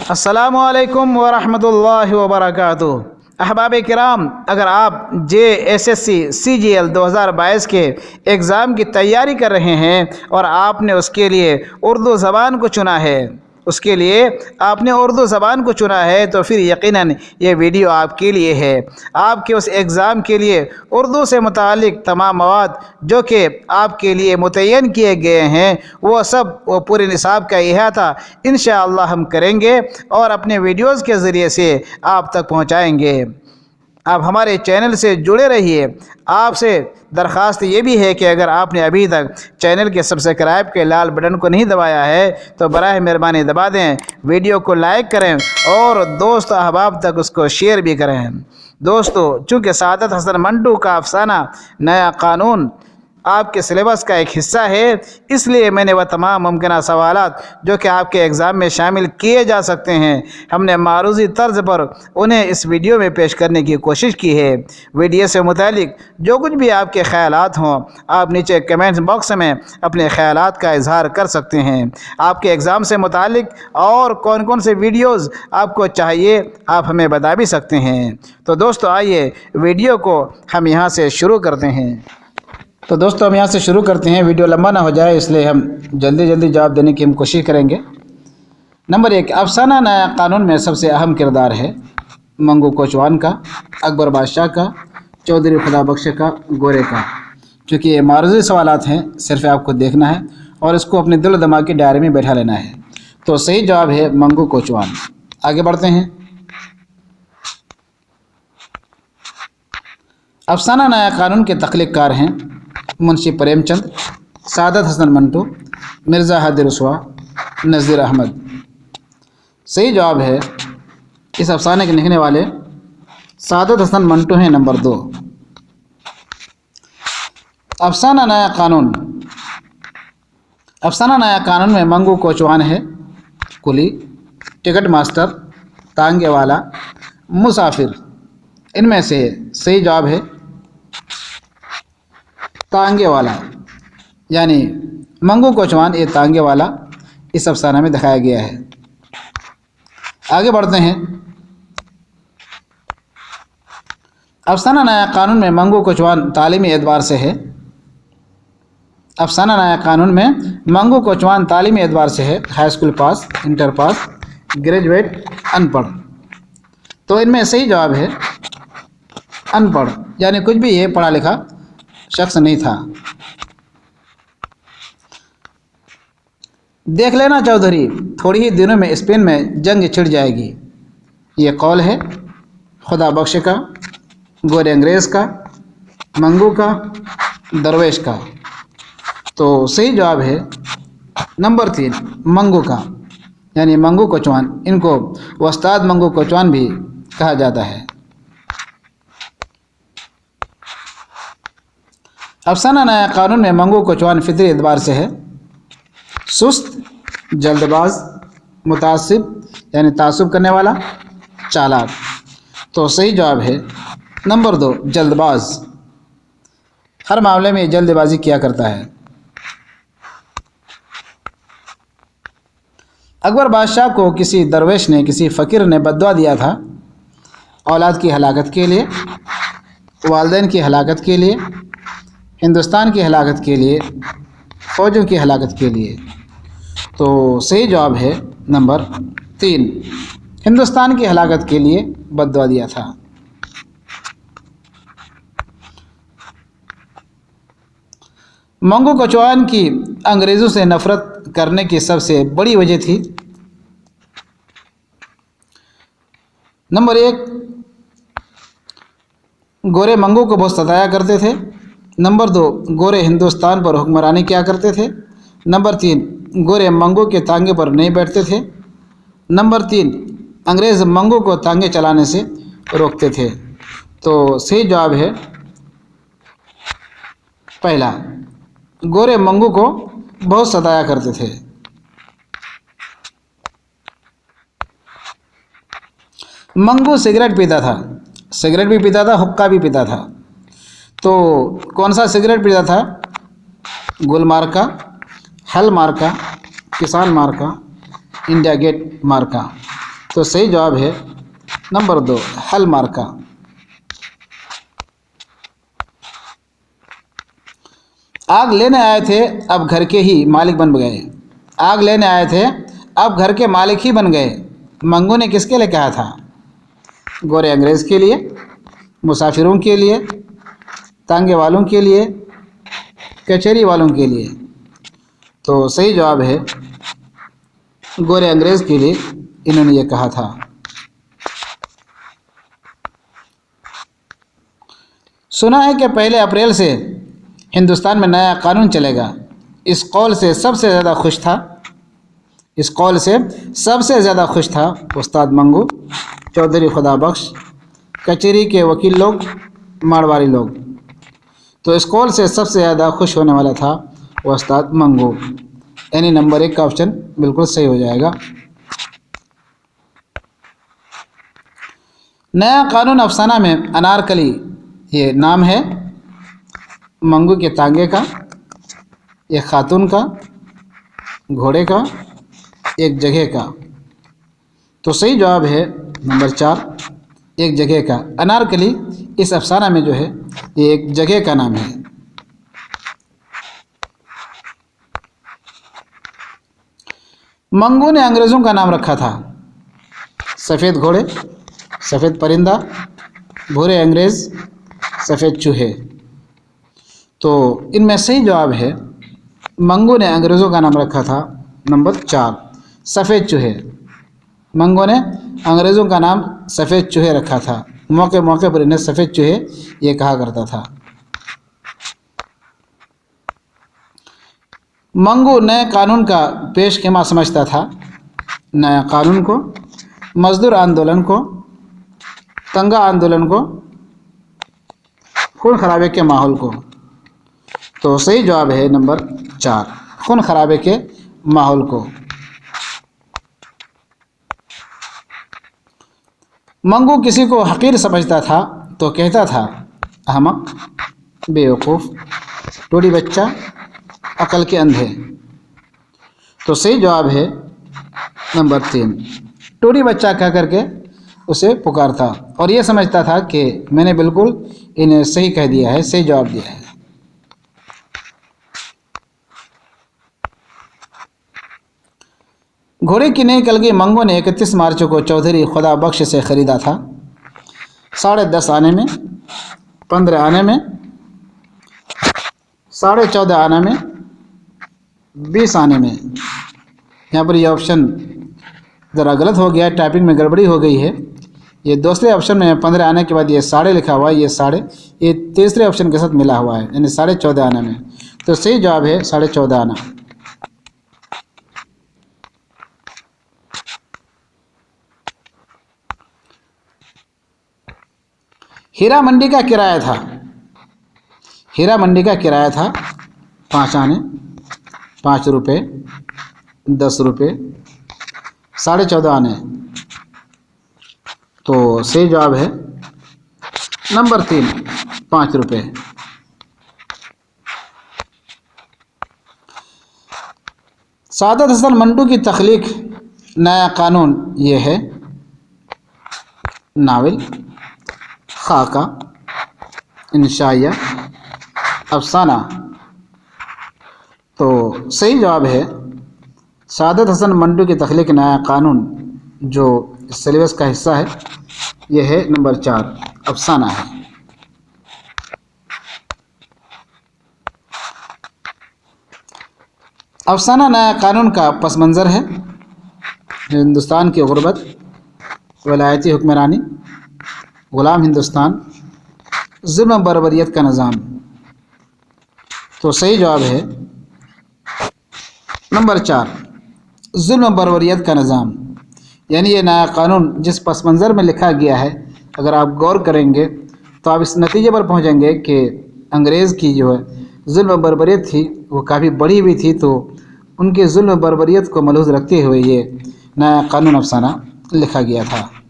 السلام علیکم ورحمۃ اللہ وبرکاتہ۔ احباب کرام، اگر آپ JSSC CGL 2022 کے ایگزام کی تیاری کر رہے ہیں اور آپ نے اس کے لیے اردو زبان کو چنا ہے تو پھر یقیناً یہ ویڈیو آپ کے لیے ہے۔ آپ کے اس ایگزام کے لیے اردو سے متعلق تمام مواد جو کہ آپ کے لیے متعین کیے گئے ہیں وہ پورے نصاب کا احاطہ انشاءاللہ ہم کریں گے اور اپنے ویڈیوز کے ذریعے سے آپ تک پہنچائیں گے۔ آپ ہمارے چینل سے جڑے رہیے۔ آپ سے درخواست یہ بھی ہے کہ اگر آپ نے ابھی تک چینل کے سبسکرائب کے لال بٹن کو نہیں دبایا ہے تو براہ مہربانی دبا دیں، ویڈیو کو لائک کریں اور دوست احباب تک اس کو شیئر بھی کریں۔ دوستو، چونکہ سعادت حسن منٹو کا افسانہ نیا قانون آپ کے سلیبس کا ایک حصہ ہے، اس لیے میں نے وہ تمام ممکنہ سوالات جو کہ آپ کے ایگزام میں شامل کیے جا سکتے ہیں، ہم نے معروضی طرز پر انہیں اس ویڈیو میں پیش کرنے کی کوشش کی ہے۔ ویڈیو سے متعلق جو کچھ بھی آپ کے خیالات ہوں، آپ نیچے کمنٹس باکس میں اپنے خیالات کا اظہار کر سکتے ہیں۔ آپ کے ایگزام سے متعلق اور کون کون سے ویڈیوز آپ کو چاہیے آپ ہمیں بتا بھی سکتے ہیں۔ تو دوستو، آئیے ویڈیو کو ہم یہاں سے شروع کرتے ہیں۔ ویڈیو لمبا نہ ہو جائے اس لیے ہم جلدی جواب دینے کی ہم کوشش کریں گے۔ نمبر 1، افسانہ نیا قانون میں سب سے اہم کردار ہے منگو کوچوان کا، اکبر بادشاہ کا، چودھری خدا بخش کا، گورے کا۔ چونکہ یہ معروضی سوالات ہیں، صرف آپ کو دیکھنا ہے اور اس کو اپنے دل و دماغ کی ڈائری میں بیٹھا لینا ہے۔ تو صحیح جواب ہے منگو کوچوان۔ آگے بڑھتے ہیں۔ افسانہ نیا قانون کے تخلیق کار ہیں منشی پریم چند، سعادت حسن منٹو، مرزا ہادی رسوا، نذیر احمد۔ صحیح جواب ہے اس افسانے کے لکھنے والے سعادت حسن منٹو ہیں، نمبر 2۔ افسانہ نیا قانون میں منگو کوچوان ہے کلی، ٹکٹ ماسٹر، تانگے والا، مسافر۔ ان میں سے صحیح جواب ہے تانگے والا، یعنی منگو کوچوان یہ تانگے والا اس افسانہ میں دکھایا گیا ہے۔ آگے بڑھتے ہیں۔ افسانہ نیا قانون میں منگو کوچوان تعلیمی اعتبار سے ہے۔ افسانہ نیا قانون میں منگو کوچوان تعلیمی اعتبار سے ہے، ہائی اسکول پاس، انٹر پاس، گریجویٹ، ان پڑھ۔ تو ان میں صحیح جواب ہے ان پڑھ، یعنی کچھ بھی یہ پڑھا لکھا شخص نہیں تھا۔ دیکھ لینا چودھری، تھوڑی ہی دنوں میں اسپین میں جنگ چھڑ جائے گی، یہ قول ہے خدا بخش کا، گورے انگریز کا، منگو کا، درویش کا۔ تو صحیح جواب ہے نمبر 3، منگو کا، یعنی منگو کوچوان۔ ان کو استاد منگو کوچوان بھی کہا جاتا ہے۔ افسانہ نیا قانون میں منگو کوچوان فطری اعتبار سے ہے، سست، جلد باز، متعصب یعنی تعصب کرنے والا، چالاک۔ تو صحیح جواب ہے نمبر 2، جلد باز۔ ہر معاملے میں جلد بازی کیا کرتا ہے۔ اکبر بادشاہ کو کسی درویش نے، کسی فقیر نے بددعا دیا تھا، اولاد کی ہلاکت کے لیے، والدین کی ہلاکت کے لیے، ہندوستان کی ہلاکت کے لیے، فوجوں کی ہلاکت کے لیے۔ تو صحیح جواب ہے نمبر 3، ہندوستان کی ہلاکت کے لیے بددعا دیا تھا۔ منگو کوچوان کی انگریزوں سے نفرت کرنے کی سب سے بڑی وجہ تھی نمبر 1، گورے منگو کو بہت ستایا کرتے تھے۔ نمبر 2، گورے ہندوستان پر حکمرانی کیا کرتے تھے۔ نمبر 3، گورے منگو کے تانگے پر نہیں بیٹھتے تھے۔ نمبر 3، انگریز منگو کو تانگے چلانے سے روکتے تھے۔ تو صحیح جواب ہے پہلا، گورے منگو کو بہت ستایا کرتے تھے۔ منگو سگریٹ پیتا تھا، سگریٹ بھی پیتا تھا، حقہ بھی پیتا تھا۔ تو کون سا سگریٹ پیتا تھا؟ گل مارکا، ہل مارکا، کسان مارکا، انڈیا گیٹ مارکا۔ تو صحیح جواب ہے نمبر 2 حل مارکا۔ آگ لینے آئے تھے اب گھر کے ہی مالک بن گئے۔ آگ لینے آئے تھے اب گھر کے مالک ہی بن گئے، منگو نے کس کے لیے کہا تھا؟ گورے انگریز کے لیے، مسافروں کے لیے، تانگے والوں کے لیے، کچہری والوں کے لیے۔ تو صحیح جواب ہے گورے انگریز کے لیے انہوں نے یہ کہا تھا۔ سنا ہے کہ 1 اپریل سے ہندوستان میں نیا قانون چلے گا، اس قول سے سب سے زیادہ خوش تھا، اس قول سے سب سے زیادہ خوش تھا استاد منگو، چودھری خدا بخش، کچہری کے وکیل لوگ، مارواڑی لوگ۔ تو اس قول سے سب سے زیادہ خوش ہونے والا تھا وہ استاد منگو، یعنی نمبر 1 کا آپشن بالکل صحیح ہو جائے گا۔ نیا قانون افسانہ میں انارکلی یہ نام ہے منگو کے تانگے کا، ایک خاتون کا، گھوڑے کا، ایک جگہ کا۔ تو صحیح جواب ہے نمبر 4 ایک جگہ کا۔ انارکلی اس افسانہ میں جو ہے یہ ایک جگہ کا نام ہے۔ منگو نے انگریزوں کا نام رکھا تھا، سفید گھوڑے، سفید پرندہ، بھورے انگریز، سفید چوہے۔ تو ان میں صحیح جواب ہے منگو نے انگریزوں کا نام رکھا تھا نمبر 4 سفید چوہے۔ منگو نے انگریزوں کا نام سفید چوہے رکھا تھا، موقع موقع پر انہیں سفید چوہے یہ کہا کرتا تھا۔ منگو نئے قانون کا پیش خیمہ سمجھتا تھا، نیا قانون کو، مزدور آندولن کو، تنگا آندولن کو، خون خرابے کے ماحول کو۔ تو صحیح جواب ہے نمبر 4 خون خرابے کے ماحول کو۔ منگو کسی کو حقیر سمجھتا تھا تو کہتا تھا احمق، بیوقوف، ٹوڑی بچہ، عقل کے اندھے۔ تو صحیح جواب ہے نمبر 3 ٹوڑی بچہ کہہ کر کے اسے پکارتا اور یہ سمجھتا تھا کہ میں نے بالکل انہیں صحیح کہہ دیا ہے، صحیح جواب دیا ہے۔ گھوڑے کی نئی کلگی منگو نے 31 مارچ کو چودھری خدا بخش سے خریدا تھا، 10.5 آنے میں، 15 آنے میں، 14.5 آنے میں، 20 آنے میں۔ یہاں پر یہ آپشن ذرا غلط ہو گیا ہے، ٹائپنگ میں گڑبڑی ہو گئی ہے۔ یہ دوسرے آپشن میں 15 آنے کے بعد یہ 1.5 لکھا ہوا ہے، یہ تیسرے آپشن کے ساتھ ملا ہوا ہے، یعنی 14.5 آنے میں۔ تو صحیح جواب ہے 14.5 آنا۔ ہیرا منڈی کا کرایہ تھا، ہیرا منڈی کا کرایہ تھا 5 آنے، 5 روپے، 10 روپے، 14.5 آنے۔ تو صحیح جواب ہے نمبر 3 5 روپے۔ سعادت حسن منٹو کی تخلیق نیا قانون یہ ہے ناول، خاکہ، انشائیہ، افسانہ۔ تو صحیح جواب ہے سعادت حسن منٹو کی تخلیق نیا قانون جو سلیبس کا حصہ ہے یہ ہے نمبر 4 افسانہ ہے۔ افسانہ نیا قانون کا پس منظر ہے، ہندوستان کی غربت، ولایتی حکمرانی، غلام ہندوستان، ظلم بربریت کا نظام۔ تو صحیح جواب ہے نمبر 4 ظلم بربریت کا نظام، یعنی یہ نیا قانون جس پس منظر میں لکھا گیا ہے اگر آپ غور کریں گے تو آپ اس نتیجے پر پہنچیں گے کہ انگریز کی جو ہے ظلم بربریت تھی وہ کافی بڑی ہوئی تھی، تو ان کے ظلم بربریت کو ملحوظ رکھتے ہوئے یہ نیا قانون افسانہ لکھا گیا تھا۔